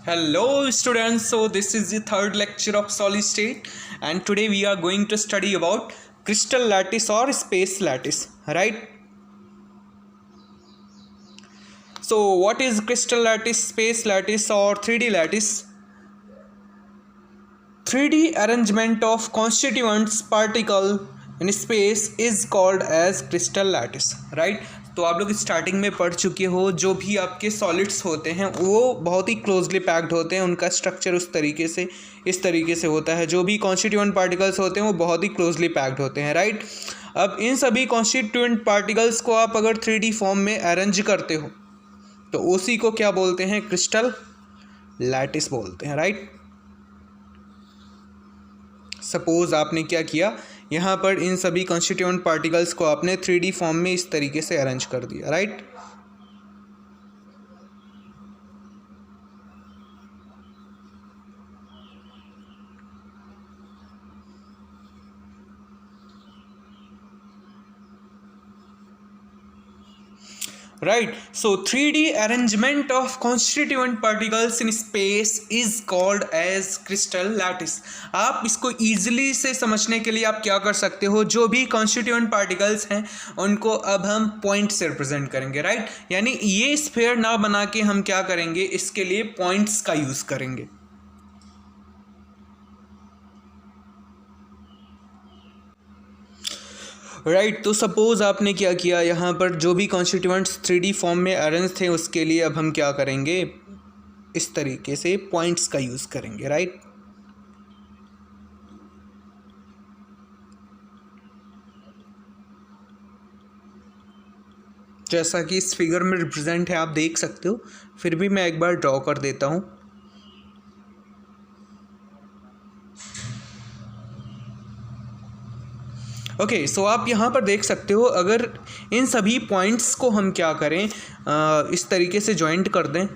Hello students, so this is the third lecture of solid state and today we are going to study about crystal lattice or space lattice, right? So what is crystal lattice, space lattice or 3D lattice? 3D arrangement of constituents particle in space is called as crystal lattice, right? तो आप लोग starting में पढ़ चुके हो जो भी आपके सॉलिड्स होते हैं वो बहुत ही क्लोजली पैक्ड होते हैं, उनका स्ट्रक्चर इस तरीके से होता है। जो भी कॉन्स्टिट्यूएंट पार्टिकल्स होते हैं वो बहुत ही क्लोजली पैक्ड होते हैं, राइट। अब इन सभी कॉन्स्टिट्यूएंट पार्टिकल्स को आप अगर 3D फॉर्म में अरेंज करते हो तो उसी को क्या बोलते हैं? क्रिस्टल लैटिस बोलते हैं, राइट। सपोज आपने क्या किया, यहाँ पर इन सभी कॉन्स्टिट्यूएंट पार्टिकल्स को आपने 3D फॉर्म में इस तरीके से अरेंज कर दिया, right. Right, so 3D arrangement of constituent particles in space is called as crystal lattice। आप इसको easily से समझने के लिए आप क्या कर सकते हो, जो भी constituent particles हैं उनको अब हम पॉइंट से रिप्रेजेंट करेंगे, राइट। यानी ये स्फीयर ना बना के हम क्या करेंगे, इसके लिए पॉइंट्स का यूज करेंगे। राइट, तो सपोज आपने क्या किया, यहाँ पर जो भी कॉन्स्टिट्यूएंट्स 3D फॉर्म में अरेंज थे उसके लिए अब हम क्या करेंगे, इस तरीके से पॉइंट्स का यूज़ करेंगे, राइट। जैसा कि इस फिगर में रिप्रेजेंट है आप देख सकते हो, फिर भी मैं एक बार ड्रॉ कर देता हूँ। ओके, सो आप यहाँ पर देख सकते हो, अगर इन सभी पॉइंट्स को हम क्या करें, इस तरीके से जॉइंट कर दें,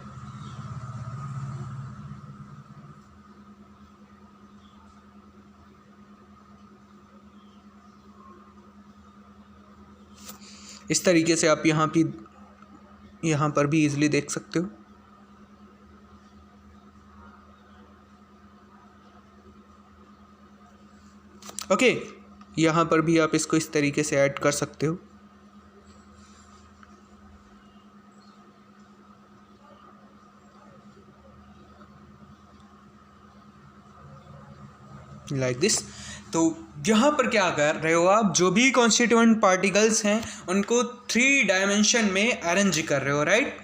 इस तरीके से आप यहाँ पर भी इजीली देख सकते हो। ओके, यहाँ पर भी आप इसको इस तरीके से ऐड कर सकते हो। Like this. तो यहाँ पर क्या कर रहे हो आप, जो भी कॉन्स्टिट्यूएंट पार्टिकल्स हैं उनको 3 डायमेंशन में अरेंज कर रहे हो, right.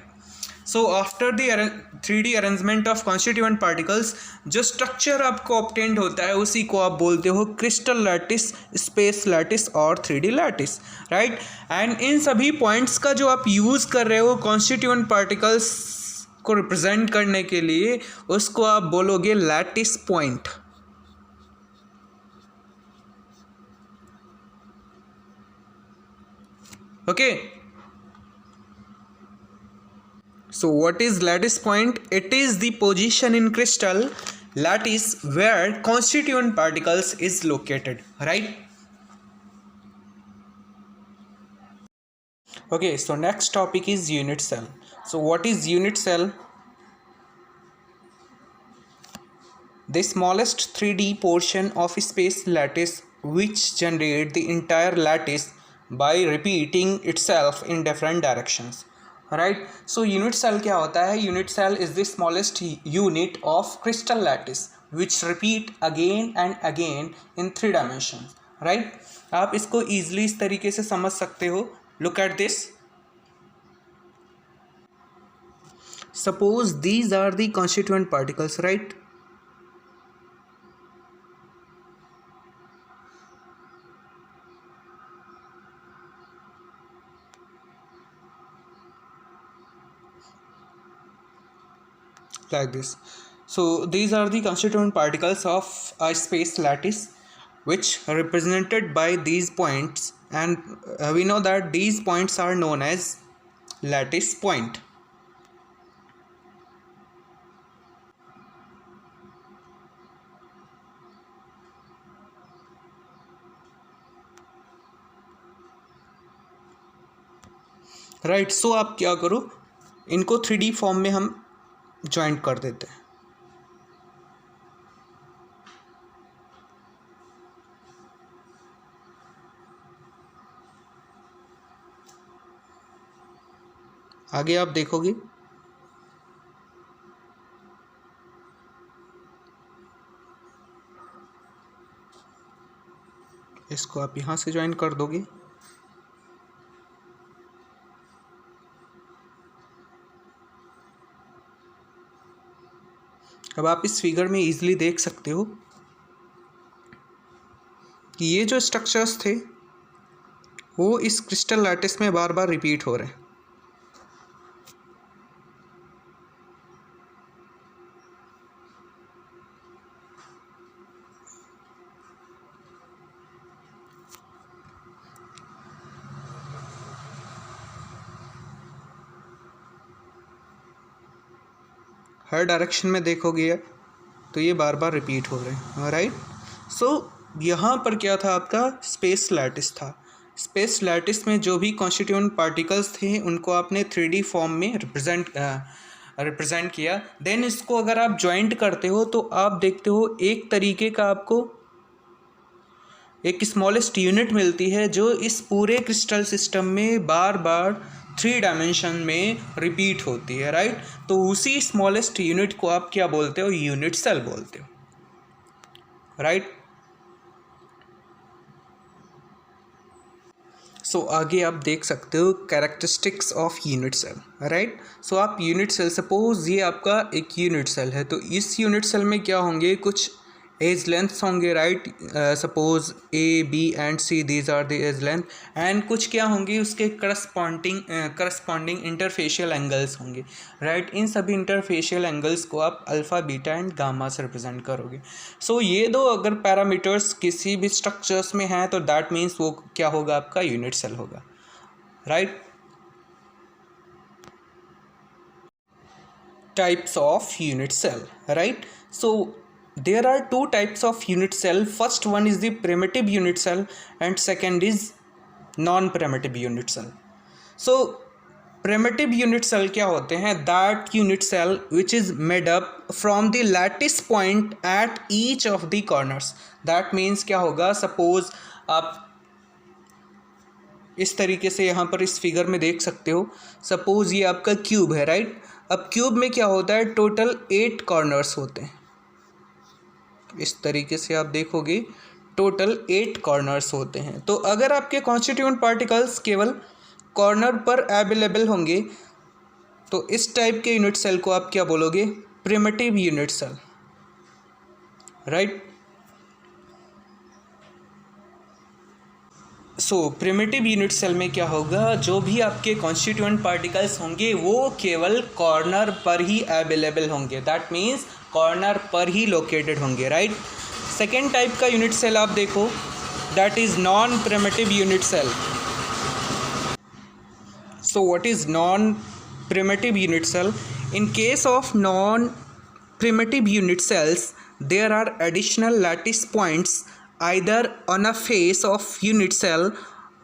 So after the 3D arrangement of constituent particles जो स्ट्रक्चर आपको ऑब्टेन्ड होता है उसी को आप बोलते हो क्रिस्टल लैटिस, स्पेस लैटिस और 3D lattice, right. And in सभी पॉइंट्स का जो आप यूज़ कर रहे हो कॉन्स्टिट्यूएंट पार्टिकल्स को रिप्रेजेंट करने के लिए, उसको आप बोलोगे lattice point. Okay, so what is lattice point? It is the position in crystal lattice where constituent particles is located, right? Okay, so next topic is unit cell. So what is unit cell? The smallest 3D portion of space lattice which generate the entire lattice by repeating itself in different directions, right. So unit cell क्या होता है? Unit cell is the smallest unit of crystal lattice which repeat again and again in 3 dimensions, right. आप इसको easily इस तरीके से समझ सकते हो। Look at this, suppose these are the constituent particles, right. like this. So these are the constituent particles of a space lattice which are represented by these points, and we know that these points are known as lattice point. Right, so आप क्या करो, इनको 3D form में हम joint कर देते हैं। आगे आप देखोगे इसको आप यहाँ से ज्वाइन कर दोगे। अब आप इस फिगर में इजीली देख सकते हो कि ये जो स्ट्रक्चर्स थे वो इस क्रिस्टल लैटिस में बार बार रिपीट हो रहे हैं। हर डायरेक्शन में देखोगे तो ये बार बार रिपीट हो रहे हैं, राइट। सो यहाँ पर क्या था, आपका स्पेस लैटिस था। स्पेस लैटिस में जो भी कॉन्स्टिट्यूएंट पार्टिकल्स थे उनको आपने 3D फॉर्म में रिप्रेजेंट किया। देन इसको अगर आप जॉइंट करते हो तो आप देखते हो एक तरीके का आपको एक स्मॉलेस्ट यूनिट मिलती है जो इस पूरे क्रिस्टल सिस्टम में बार बार 3 डायमेंशन में रिपीट होती है, राइट। तो उसी स्मॉलेस्ट यूनिट को आप क्या बोलते हो, यूनिट सेल बोलते हो, राइट। सो आगे आप देख सकते हो characteristics of unit cell, right. So आप यूनिट सेल, सपोज ये आपका एक यूनिट सेल है, तो इस यूनिट सेल में क्या होंगे, कुछ एज लेंथ्स होंगे, right. Suppose A B and C, these are the edge length. And कुछ क्या होंगे, उसके करस्पॉन्डिंग इंटरफेशियल एंगल्स होंगे, राइट। इन सभी इंटरफेशियल एंगल्स को आप अल्फ़ा, बीटा एंड गामा से रिप्रेजेंट करोगे। सो ये दो अगर पैरामीटर्स किसी भी स्ट्रक्चर्स में हैं तो दैट मीन्स वो क्या होगा, आपका यूनिट सेल होगा, right. Types of unit cell, right. So there are 2 types of unit cell. First one is the primitive unit cell and second is non-primitive unit cell. So primitive unit cell क्या होते हैं, that unit cell which is made up from the lattice point at each of the corners. That means क्या होगा, suppose आप इस तरीके से यहाँ पर इस फिगर में देख सकते हो, सपोज ये आपका क्यूब है, राइट। अब क्यूब में क्या होता है, टोटल 8 कॉर्नर्स होते हैं। इस तरीके से आप देखोगे टोटल 8 कॉर्नर्स होते हैं। तो अगर आपके कॉन्स्टिट्यूएंट पार्टिकल्स केवल कॉर्नर पर अवेलेबल होंगे तो इस टाइप के यूनिट सेल को आप क्या बोलोगे, प्रिमिटिव यूनिट सेल, राइट। सो प्रिमिटिव यूनिट सेल में क्या होगा, जो भी आपके कॉन्स्टिट्यूएंट पार्टिकल्स होंगे वो केवल कॉर्नर पर ही अवेलेबल होंगे, दैट मीन्स कॉर्नर पर ही लोकेटेड होंगे, राइट। सेकेंड टाइप का यूनिट सेल आप देखो, that is non primitive unit cell. So what is non primitive unit cell? In case of non primitive unit cells there are additional lattice points either on a face of unit cell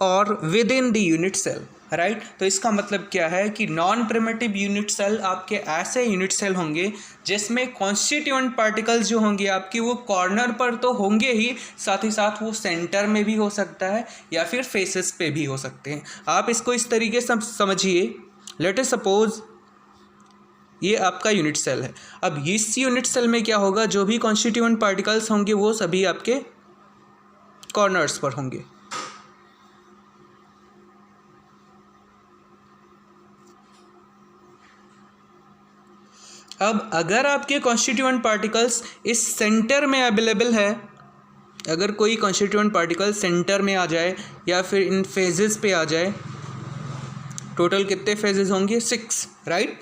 or within the unit cell, right. तो इसका मतलब क्या है कि non primitive unit cell आपके ऐसे unit cell होंगे जिसमें कॉन्स्टिट्यूएंट पार्टिकल्स जो होंगे आपकी वो कॉर्नर पर तो होंगे ही, साथ ही साथ वो सेंटर में भी हो सकता है या फिर फेसेस पे भी हो सकते हैं। आप इसको इस तरीके से समझिए, लेट अस सपोज ये आपका यूनिट सेल है। अब इस यूनिट सेल में क्या होगा, जो भी कॉन्स्टिट्यूएंट पार्टिकल्स होंगे वो सभी आपके कॉर्नर्स पर होंगे। अब अगर आपके कॉन्स्टिट्यूएंट पार्टिकल्स इस सेंटर में अवेलेबल है, अगर कोई कॉन्स्टिट्यूएंट पार्टिकल सेंटर में आ जाए या फिर इन फेजेस पे आ जाए, टोटल कितने फेजेस होंगे, 6, राइट।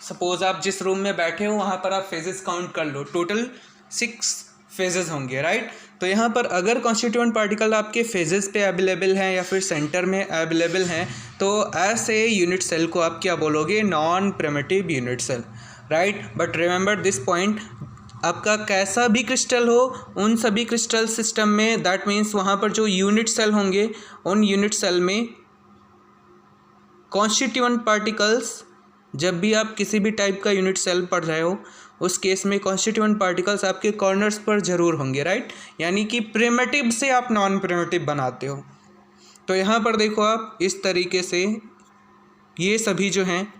सपोज आप जिस रूम में बैठे हो वहाँ पर आप फेजेस काउंट कर लो, टोटल 6 फेजेस होंगे, राइट। तो यहाँ पर अगर कॉन्स्टिट्यूएंट पार्टिकल आपके फेजेस पे अवेलेबल हैं या फिर सेंटर में अवेलेबल हैं तो ऐसे यूनिट सेल को आप क्या बोलोगे, non primitive unit cell, right. But remember this point, आपका कैसा भी क्रिस्टल हो उन सभी क्रिस्टल सिस्टम में, दैट मीन्स वहाँ पर जो यूनिट सेल होंगे उन यूनिट सेल में कॉन्स्टिट्यूएंट पार्टिकल्स, जब भी आप किसी भी टाइप का यूनिट सेल पढ़ रहे हो उस केस में कॉन्स्टिट्यूएंट पार्टिकल्स आपके कॉर्नर्स पर जरूर होंगे, राइट। यानी कि प्रिमिटिव से आप नॉन प्रिमिटिव बनाते हो। तो यहाँ पर देखो आप इस तरीके से ये सभी जो हैं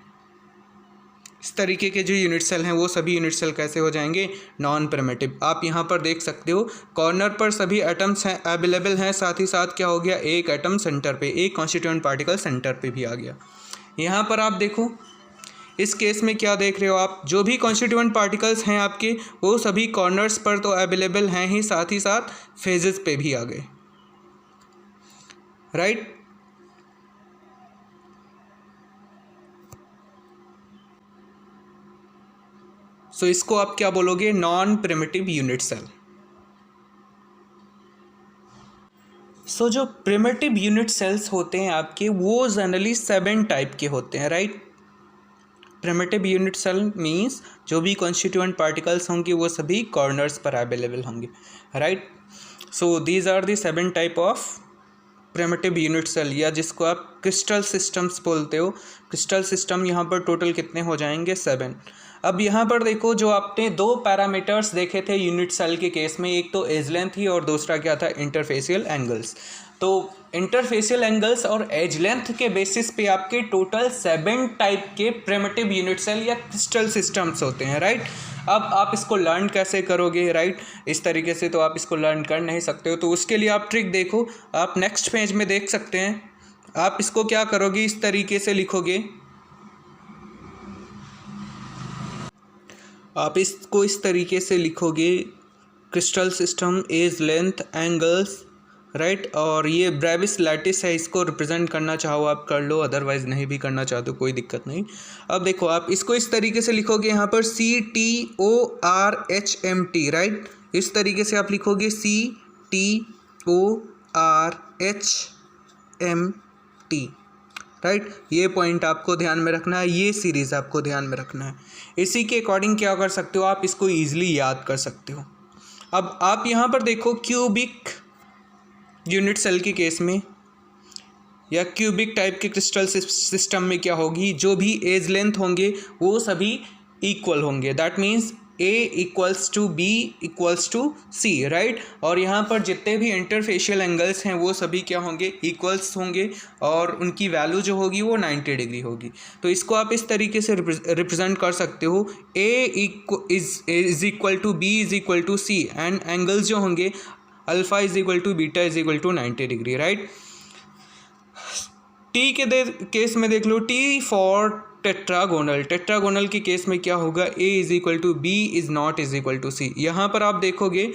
इस तरीके के जो यूनिट सेल हैं वो सभी यूनिट सेल कैसे हो जाएंगे, नॉन प्रिमिटिव। आप यहाँ पर देख सकते हो कॉर्नर पर सभी एटम्स हैं अवेलेबल हैं, साथ ही साथ क्या हो गया, एक एटम सेंटर पे, एक कॉन्स्टिट्यूएंट पार्टिकल सेंटर पे भी आ गया। यहाँ पर आप देखो इस केस में क्या देख रहे हो आप, जो भी कॉन्स्टिट्यूएंट पार्टिकल्स हैं आपके वो सभी कॉर्नर्स पर तो अवेलेबल हैं ही, साथ ही साथ फेजेस पे भी आ गए, राइट। सो इसको आप क्या बोलोगे, नॉन प्रिमिटिव यूनिट सेल। सो जो प्रिमिटिव यूनिट सेल्स होते हैं आपके वो जनरली 7 टाइप के होते हैं, right. Primitive unit cell means जो भी कॉन्स्टिट्यूएंट पार्टिकल्स होंगे वो सभी कॉर्नर्स पर अवेलेबल होंगे, right. So these are the 7 type of primitive unit cell, या जिसको आप क्रिस्टल सिस्टम्स बोलते हो। क्रिस्टल सिस्टम यहाँ पर टोटल कितने हो जाएंगे, 7। अब यहाँ पर देखो जो आपने 2 पैरामीटर्स देखे थे यूनिट सेल के केस में, एक तो एज लेंथ थी और दूसरा क्या था, इंटरफेशियल एंगल्स। तो इंटरफेशियल एंगल्स और एज लेंथ के बेसिस पे आपके टोटल 7 टाइप के प्रिमिटिव यूनिट सेल या क्रिस्टल सिस्टम्स होते हैं, राइट। अब आप इसको लर्न कैसे करोगे, राइट। इस तरीके से तो आप इसको लर्न कर नहीं सकते हो, तो उसके लिए आप ट्रिक देखो, आप नेक्स्ट पेज में देख सकते हैं। आप इसको क्या करोगे, इस तरीके से लिखोगे, आप इसको इस तरीके से लिखोगे, crystal system, edge length, angles, right. और ये ब्रेविस लैटिस है, इसको रिप्रेजेंट करना चाहो आप कर लो, अदरवाइज नहीं भी करना चाहते कोई दिक्कत नहीं। अब देखो आप इसको इस तरीके से लिखोगे, यहाँ पर CTORHMT, राइट। इस तरीके से आप लिखोगे CTORHMT, राइट। ये पॉइंट आपको ध्यान में रखना है, ये सीरीज़ आपको ध्यान में रखना है। इसी के अकॉर्डिंग क्या कर सकते हो, आप इसको ईजिली याद कर सकते हो। अब आप यहाँ पर देखो क्यूबिक यूनिट सेल के केस में या क्यूबिक टाइप के क्रिस्टल सिस्टम में क्या होगी, जो भी एज लेंथ होंगे वो सभी इक्वल होंगे, that means A equals to B equals to C, right. और यहाँ पर जितने भी इंटरफेशियल एंगल्स हैं वो सभी क्या होंगे, इक्वल्स होंगे, और उनकी वैल्यू जो होगी वो 90 डिग्री होगी। तो इसको आप इस तरीके से रिप्रेजेंट कर सकते हो, A is equal to B is equal to C, and angles जो होंगे alpha is equal to beta is equal to 90 degree, right. T के केस में देख लो, टी फॉर टेट्रागोनल। टेट्रागोनल के केस में क्या होगा, A is equal to B is not is equal to C. यहाँ पर आप देखोगे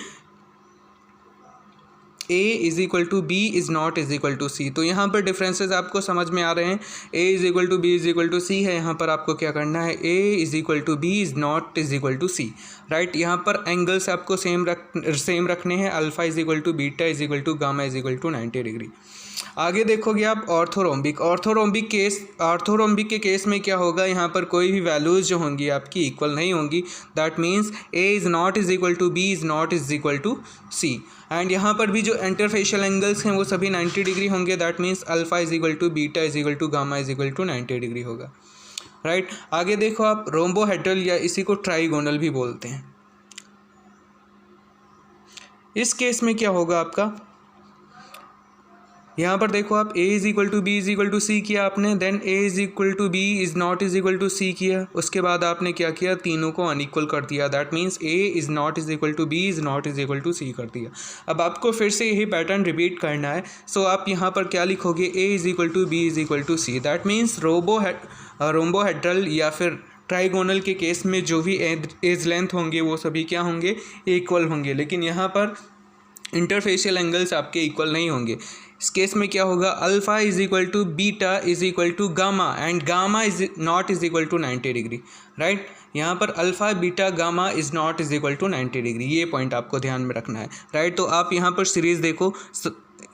A is equal to B is not is equal to C, तो यहाँ पर डिफरेंसेस आपको समझ में आ रहे हैं। A is equal to B is equal to C है, यहाँ पर आपको क्या करना है, A is equal to B is not is equal to C, right. यहाँ पर एंगल्स आपको सेम रखने हैं, alpha is equal to beta is equal to gamma is equal to 90 degree. आगे देखोगे आप ऑर्थोरोम्बिक। ऑर्थोरोम्बिक के केस में क्या होगा, यहाँ पर कोई भी वैल्यूज़ जो होंगी आपकी इक्वल नहीं होंगी, that means A is not is equal to B is not is equal to C, and यहाँ पर भी जो इंटरफेशियल एंगल्स हैं वो सभी 90 डिग्री होंगे, that means alpha is equal to beta is equal to gamma is equal to 90 degree होगा, right. आगे देखो आप रोम्बोहेड्रल, या इसी को ट्राइगोनल भी बोलते हैं। इस केस में क्या होगा आपका, यहाँ पर देखो आप a is equal to B is equal to C किया आपने, then a is equal to B is not is equal to C किया, उसके बाद आपने क्या किया, तीनों को अनइक्वल कर दिया, that means a is not is equal to B is not is equal to C कर दिया। अब आपको फिर से यही पैटर्न रिपीट करना है, सो आप यहाँ पर क्या लिखोगे, a is equal to B is equal to C, that means rhombohedral या फिर ट्राइगोनल के केस में जो भी एज लेंथ होंगे वो सभी क्या होंगे, इक्वल होंगे, लेकिन यहाँ पर इंटरफेशियल एंगल्स आपके इक्वल नहीं होंगे। इस केस में क्या होगा, alpha is equal to beta is equal to gamma, and gamma is not is equal to 90 degree, right. यहाँ पर alpha beta gamma is not is equal to 90 degree, ये पॉइंट आपको ध्यान में रखना है, राइट। तो आप यहाँ पर सीरीज़ देखो,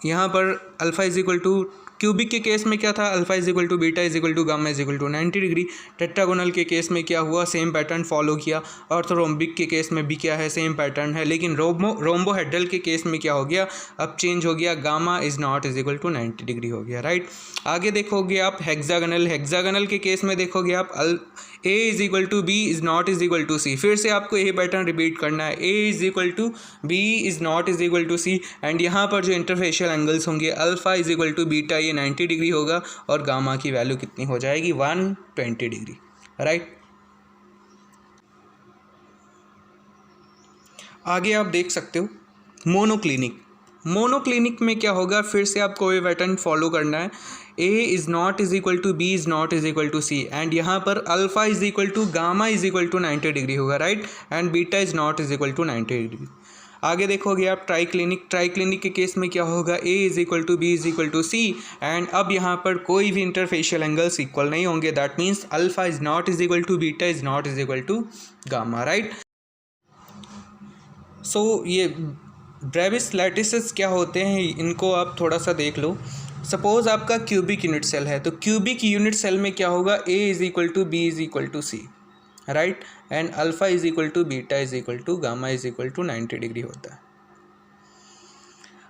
यहाँ पर alpha is equal to, cubic के केस में क्या था, alpha is equal to beta is equal to gamma is equal to 90 degree. Tetragonal के केस में क्या हुआ, सेम पैटर्न फॉलो किया। ऑर्थोरोम्बिक के केस में भी क्या है, सेम पैटर्न है, लेकिन रोम्बोहेड्रल के केस में क्या हो गया, अब चेंज हो गया, gamma is not is equal to 90 degree हो गया, राइट। आगे देखोगे आप हेक्सागोनल के केस में देखोगे आप A is equal to B is not is equal to C. फिर से आपको ये पैटर्न रिपीट करना है, A is equal to B is not is equal to C, and यहाँ पर जो इंटरफेशियल एंगल्स होंगे alpha is equal to beta, ये 90 डिग्री होगा और गामा की वैल्यू कितनी हो जाएगी 120 डिग्री, राइट। आगे आप देख सकते हो मोनोक्लिनिक। मोनोक्लिनिक में क्या होगा, फिर से आपको ये पैटर्न फॉलो करना है, A is not is equal to B is not is equal to C, and यहाँ पर alpha is equal to gamma is equal to 90 degree होगा, right, and beta is not is equal to 90 degree. आगे देखोगे आप triclinic. Triclinic के case में क्या होगा, A is equal to B is equal to C, and अब यहाँ पर कोई भी इंटरफेशियल एंगल्स इक्वल नहीं होंगे, that means alpha is not is equal to beta is not is equal to gamma, right. So ये ब्रेविस लैटिसेस क्या होते हैं, इनको आप थोड़ा सा देख लो। सपोज आपका क्यूबिक यूनिट सेल है, तो क्यूबिक यूनिट सेल में क्या होगा, A is equal to B is equal to C, right, and alpha is equal to beta is equal to gamma is equal to 90 degree होता है।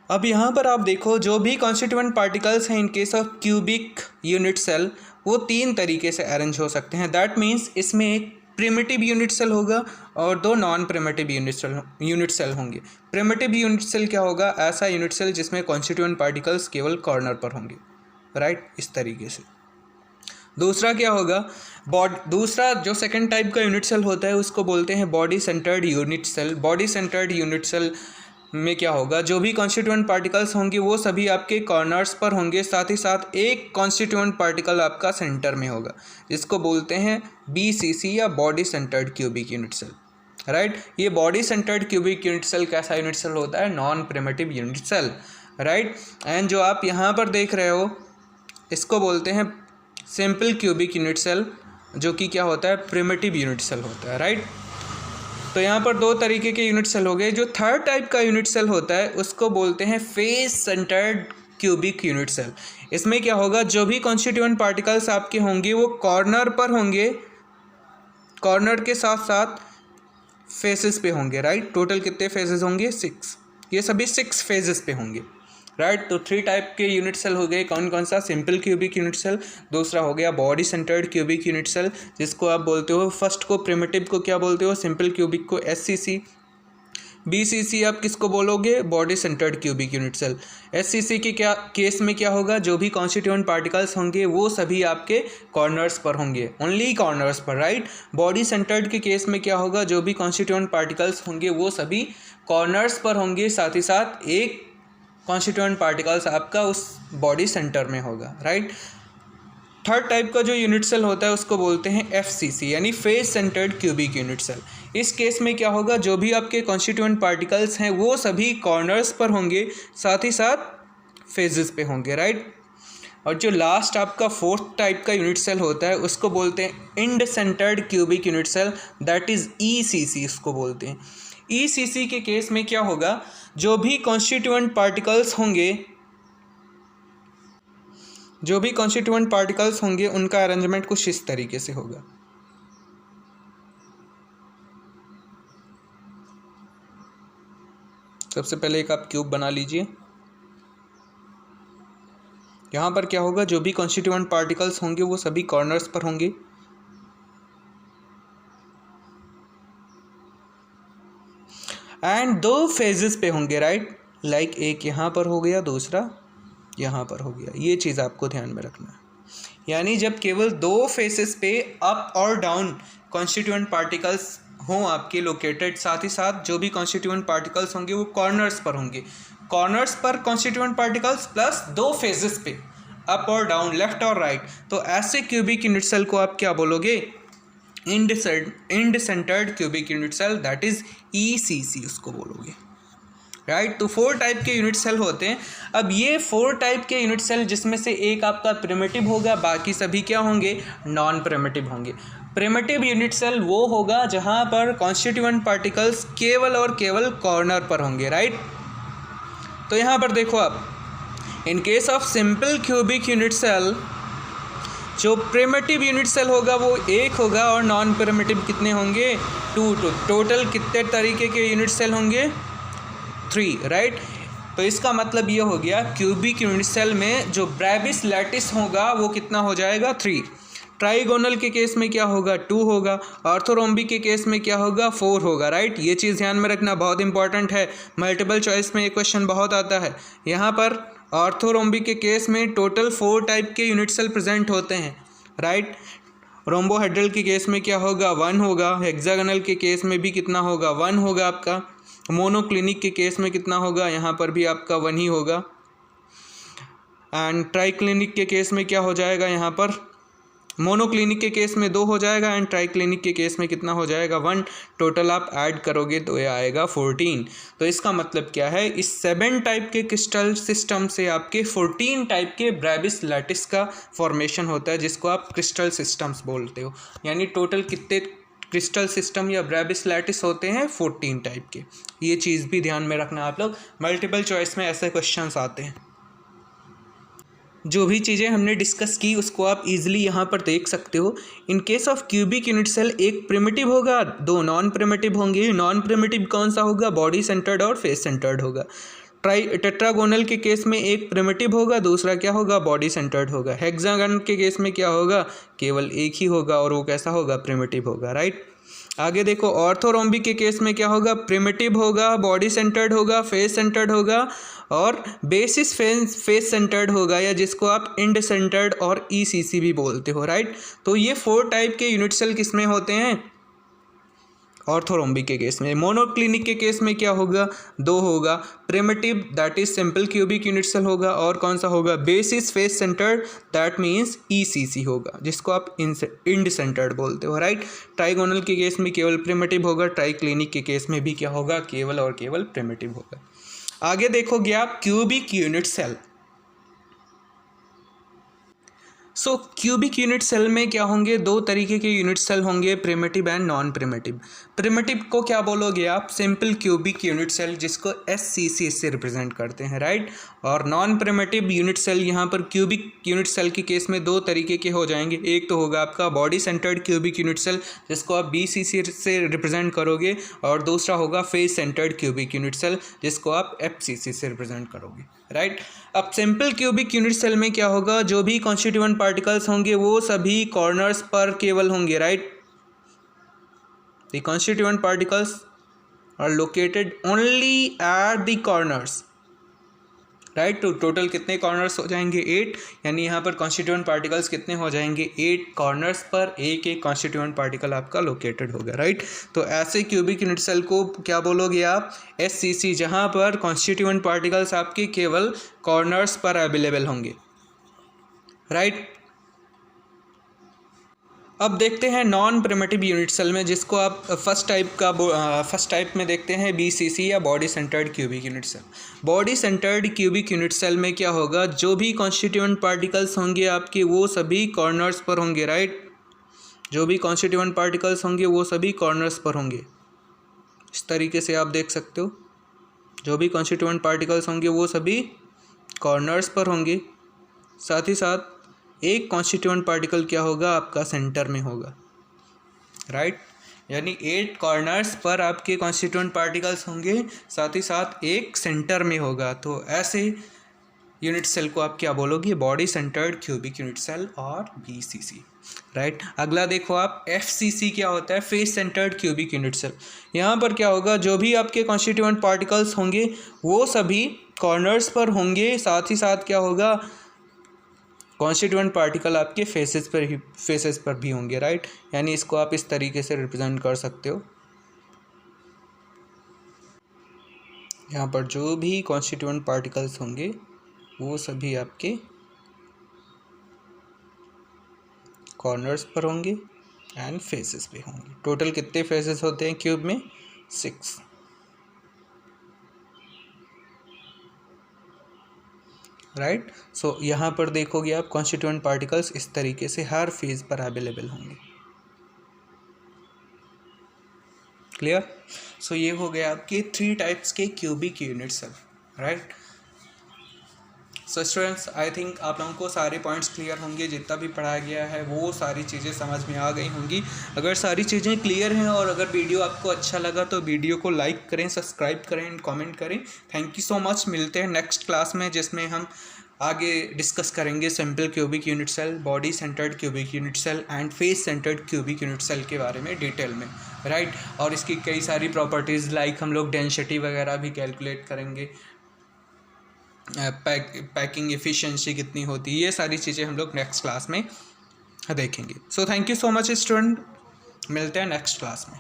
अब यहाँ पर आप देखो जो भी कॉन्स्टिट्यूएंट पार्टिकल्स हैं in case of cubic unit cell, वो 3 तरीके से अरेंज हो सकते हैं। दैट मीन्स इसमें एक प्रिमिटिव यूनिट सेल होगा और 2 नॉन प्रिमिटिव यूनिट सेल होंगे। प्रिमिटिव यूनिट सेल क्या होगा, ऐसा यूनिट सेल जिसमें कॉन्स्टिट्यूएंट पार्टिकल्स केवल कॉर्नर पर होंगे, राइट, इस तरीके से। दूसरा क्या होगा, दूसरा जो सेकंड टाइप का यूनिट सेल होता है उसको बोलते हैं body centred unit cell. Body centred unit cell में क्या होगा, जो भी कॉन्स्टिट्यूएंट पार्टिकल्स होंगे वो सभी आपके कॉर्नर्स पर होंगे, साथ ही साथ एक कॉन्स्टिट्यूएंट पार्टिकल आपका सेंटर में होगा, जिसको बोलते हैं BCC या body centred cubic unit cell, right. ये body centred cubic unit cell कैसा यूनिट सेल होता है, non primitive unit cell, right. And जो आप यहाँ पर देख रहे हो इसको बोलते हैं सिंपल क्यूबिक यूनिट सेल, जो कि क्या होता है, प्रिमिटिव यूनिट सेल होता है, राइट। तो यहाँ पर 2 तरीके के यूनिट सेल हो गए। जो थर्ड टाइप का यूनिट सेल होता है उसको बोलते हैं face centred cubic unit cell. इसमें क्या होगा, जो भी कॉन्स्टिट्यूएंट पार्टिकल्स आपके होंगे वो कॉर्नर पर होंगे, कॉर्नर के साथ साथ फेसेस पे होंगे, राइट। टोटल कितने फेसेस होंगे, 6, ये सभी 6 फेजेस पे होंगे, राइट। तो 3 टाइप के यूनिट सेल हो गए, कौन कौन सा, सिंपल क्यूबिक यूनिट सेल, दूसरा हो गया body centred cubic unit cell जिसको आप बोलते हो, फर्स्ट को प्रिमिटिव को क्या बोलते हो, सिंपल क्यूबिक को SCC, BCC आप किसको बोलोगे, body centred cubic unit cell. SCC के क्या केस में क्या होगा, जो भी कॉन्स्टिट्यूएंट पार्टिकल्स होंगे वो सभी आपके कॉर्नर्स पर होंगे, ओनली कॉर्नर्स पर, राइट। बॉडी सेंटर्ड के केस में क्या होगा, जो भी कॉन्स्टिट्यूएंट पार्टिकल्स होंगे वो सभी कॉर्नर्स पर होंगे, साथ ही साथ एक कॉन्स्टिट्यूएंट पार्टिकल्स आपका उस बॉडी सेंटर में होगा, राइट। थर्ड टाइप का जो यूनिट सेल होता है उसको बोलते हैं FCC यानी face centred cubic unit cell. इस केस में क्या होगा, जो भी आपके कॉन्स्टिट्यूएंट पार्टिकल्स हैं वो सभी कॉर्नर्स पर होंगे, साथ ही साथ फेजेस पे होंगे, राइट। और जो लास्ट आपका फोर्थ टाइप का यूनिट सेल होता है उसको बोलते हैं end centred cubic unit cell, that is ECC इसको बोलते हैं। ECC के केस में क्या होगा, जो भी कॉन्स्टिट्यूएंट पार्टिकल्स होंगे उनका अरेंजमेंट कुछ इस तरीके से होगा। सबसे पहले एक आप क्यूब बना लीजिए। यहाँ पर क्या होगा, जो भी कॉन्स्टिट्यूएंट पार्टिकल्स होंगे वो सभी कॉर्नर्स पर होंगे, एंड 2 फेजेस पे होंगे, राइट। लाइक एक यहाँ पर हो गया, दूसरा यहाँ पर हो गया, ये चीज़ आपको ध्यान में रखना है। यानी जब केवल 2 फेसेस पे अप और डाउन कॉन्स्टिट्यूएंट पार्टिकल्स हों आपके लोकेटेड, साथ ही साथ जो भी कॉन्स्टिट्यूएंट पार्टिकल्स होंगे वो कॉर्नर्स पर होंगे, कॉर्नर्स पर कॉन्स्टिट्यूएंट पार्टिकल्स प्लस 2 फेजेस पे अप और डाउन, लेफ्ट और राइट, तो ऐसे क्यूबिक यूनिट सेल को आप क्या बोलोगे, end centred cubic unit cell, that is ECC उसको बोलोगे, राइट। तो 4 टाइप के यूनिट सेल होते हैं। अब ये 4 टाइप के यूनिट सेल जिसमें से एक आपका प्रिमिटिव होगा, बाकी सभी क्या होंगे, नॉन प्रिमिटिव होंगे। प्रिमिटिव यूनिट सेल वो होगा जहाँ पर कॉन्स्टिट्यूएंट पार्टिकल्स केवल और केवल कॉर्नर पर होंगे, राइट। तो यहाँ पर देखो आप, in case of simple cubic unit cell जो प्रिमिटिव यूनिट सेल होगा वो 1 होगा और नॉन प्रिमिटिव कितने होंगे, 2। टोटल कितने तरीके के यूनिट सेल होंगे, 3, राइट। तो इसका मतलब ये हो गया क्यूबिक यूनिट सेल में जो ब्रेविस लैटिस होगा वो कितना हो जाएगा, 3। ट्राइगोनल के केस में क्या होगा 2 होगा, ऑर्थोरोम्बिक के केस में क्या होगा 4 होगा, राइट। ये चीज़ ध्यान में रखना बहुत इंपॉर्टेंट है, मल्टीपल चॉइस में ये क्वेश्चन बहुत आता है। यहाँ पर ऑर्थोरोम्बिक के केस में टोटल 4 टाइप के यूनिट सेल प्रेजेंट होते हैं, राइट। रोम्बोहेड्रल के केस में क्या होगा 1 होगा, हेक्सागोनल के केस में भी कितना होगा 1 होगा आपका, मोनोक्लिनिक के केस में कितना होगा यहाँ पर भी आपका 1 ही होगा, एंड ट्राइक्लिनिक के केस में क्या हो जाएगा यहाँ पर, मोनोक्लिनिक के केस में 2 हो जाएगा एंड ट्राइक्लिनिक के केस में कितना हो जाएगा 1। टोटल आप ऐड करोगे तो ये आएगा 14। तो इसका मतलब क्या है, इस 7 टाइप के क्रिस्टल सिस्टम से आपके 14 टाइप के ब्रेविस लैटिस का फॉर्मेशन होता है, जिसको आप क्रिस्टल सिस्टम्स बोलते हो। यानी टोटल कितने क्रिस्टल सिस्टम या ब्रेविस लैटिस होते हैं 14 टाइप के। ये चीज़ भी ध्यान में रखना आप लोग, मल्टीपल चॉइस में ऐसे क्वेश्चंस आते हैं। जो भी चीज़ें हमने डिस्कस की उसको आप इजीली यहाँ पर देख सकते हो। In case of cubic unit cell एक प्रिमिटिव होगा, 2 नॉन प्रिमिटिव होंगे। नॉन प्रिमिटिव कौन सा होगा, बॉडी सेंटर्ड और फेस सेंटर्ड होगा। टेट्रागोनल के केस में एक प्रिमिटिव होगा, दूसरा क्या होगा बॉडी सेंटर्ड होगा। हेक्सागन के केस में क्या होगा, केवल एक ही होगा और वो कैसा होगा प्रिमिटिव होगा, राइट। आगे देखो, ऑर्थोरोम्बिक के केस में क्या होगा, प्रिमिटिव होगा, बॉडी सेंटर्ड होगा, फेस सेंटर्ड होगा और बेसिस फेस सेंटर्ड होगा, या जिसको आप इंड सेंटर्ड और ईसीसी भी बोलते हो, राइट। तो ये 4 टाइप के यूनिट सेल किस में होते हैं, ऑर्थोरोम्बिक के केस में। मोनोक्लिनिक के केस में क्या होगा 2 होगा, primitive that is simple cubic unit cell होगा, और कौन सा होगा basis face centred that means ECC होगा, जिसको आप इंड सेंटर्ड बोलते हो, राइट। ट्राइगोनल के केस में केवल प्रिमिटिव होगा, ट्राइक्लिनिक के केस में भी क्या होगा केवल और केवल प्रिमिटिव होगा। आगे देखोगे आप क्यूबिक यूनिट सेल। सो क्यूबिक यूनिट सेल में क्या होंगे, 2 तरीके के यूनिट सेल होंगे, primitive and non primitive. Primitive को क्या बोलोगे आप, सिंपल क्यूबिक यूनिट सेल, जिसको एससीसी से रिप्रेजेंट करते हैं, राइट। और नॉन प्रिमिटिव यूनिट सेल यहाँ पर क्यूबिक यूनिट सेल के केस में 2 तरीके के हो जाएंगे। एक तो होगा आपका body centred cubic unit cell, जिसको आप बीसीसी से रिप्रेजेंट करोगे, और दूसरा होगा face centred cubic unit cell, जिसको आप एफसीसी से रिप्रेजेंट करोगे, राइट। अब सिंपल क्यूबिक यूनिट सेल में क्या होगा, जो भी कॉन्स्टिट्यूएंट पार्टिकल्स होंगे वो सभी कॉर्नर्स पर केवल होंगे, right. The constituent particles are located only at the corners, right. तो टोटल कितने कॉर्नर्स हो जाएंगे 8, यानी यहाँ पर कॉन्स्टिट्यूएंट पार्टिकल्स कितने हो जाएंगे 8 कॉर्नर्स पर एक एक कॉन्स्टिट्यूएंट पार्टिकल आपका लोकेटेड होगा, राइट। तो ऐसे क्यूबिक यूनिट सेल को क्या बोलोगे आप, एससीसी, जहाँ पर कॉन्स्टिट्यूएंट पार्टिकल्स आपके केवल कॉर्नर्स पर अवेलेबल होंगे, राइट। अब देखते हैं नॉन प्रिमिटिव यूनिट सेल में, जिसको आप फर्स्ट टाइप में देखते हैं बीसीसी या body centred cubic unit cell. Body centred cubic unit cell में क्या होगा, जो भी कॉन्स्टिट्यूएंट पार्टिकल्स होंगे आपके वो सभी कॉर्नर्स पर होंगे, राइट। जो भी कॉन्स्टिट्यूएंट पार्टिकल्स होंगे वो सभी कॉर्नर्स पर होंगे। इस तरीके से आप देख सकते हो, जो भी कॉन्स्टिट्यूएंट पार्टिकल्स होंगे वो सभी कॉर्नर्स पर होंगे। साथ ही साथ एक कॉन्स्टिट्यूएंट पार्टिकल क्या होगा आपका सेंटर में होगा, राइट। यानी 8 कॉर्नर्स पर आपके कॉन्स्टिट्यूएंट पार्टिकल्स होंगे, साथ ही साथ एक सेंटर में होगा। तो ऐसे यूनिट सेल को आप क्या बोलोगे, body centred cubic unit cell और बीसीसी, राइट। अगला देखो आप, एफसीसी क्या होता है, face centred cubic unit cell. यहाँ पर क्या होगा, जो भी आपके कॉन्स्टिट्यूएंट पार्टिकल्स होंगे वो सभी कॉर्नर्स पर होंगे, साथ ही साथ क्या होगा कॉन्स्टिट्यूएंट पार्टिकल आपके फेसेस पर भी होंगे, राइट। यानी इसको आप इस तरीके से रिप्रेजेंट कर सकते हो। यहाँ पर जो भी कॉन्स्टिट्यूएंट पार्टिकल्स होंगे वो सभी आपके कॉर्नर्स पर होंगे एंड फेसेस पे होंगे। टोटल कितने फेसेस होते हैं क्यूब में, 6, राइट। सो यहाँ पर देखोगे आप कॉन्स्टिट्यूएंट पार्टिकल्स इस तरीके से हर फेज पर अवेलेबल होंगे, क्लियर। सो ये हो गया आपके 3 टाइप्स के cubic unit cell, right. So students, I think आप लोगों को सारे पॉइंट्स क्लियर होंगे, जितना भी पढ़ाया गया है वो सारी चीज़ें समझ में आ गई होंगी। अगर सारी चीज़ें क्लियर हैं और अगर वीडियो आपको अच्छा लगा तो वीडियो को लाइक करें, सब्सक्राइब करें एंड कमेंट करें। Thank you so much. मिलते हैं नेक्स्ट क्लास में, जिसमें हम आगे डिस्कस करेंगे simple cubic unit cell, body centred cubic unit cell and face centred cubic unit cell के बारे में डिटेल में, राइट। और इसकी कई सारी प्रॉपर्टीज़ लाइक हम लोग डेंसिटी वगैरह भी कैलकुलेट करेंगे, पैकिंग एफिशिएंसी कितनी होती है, ये सारी चीज़ें हम लोग नेक्स्ट क्लास में देखेंगे। So thank you so much student, मिलते हैं नेक्स्ट क्लास में।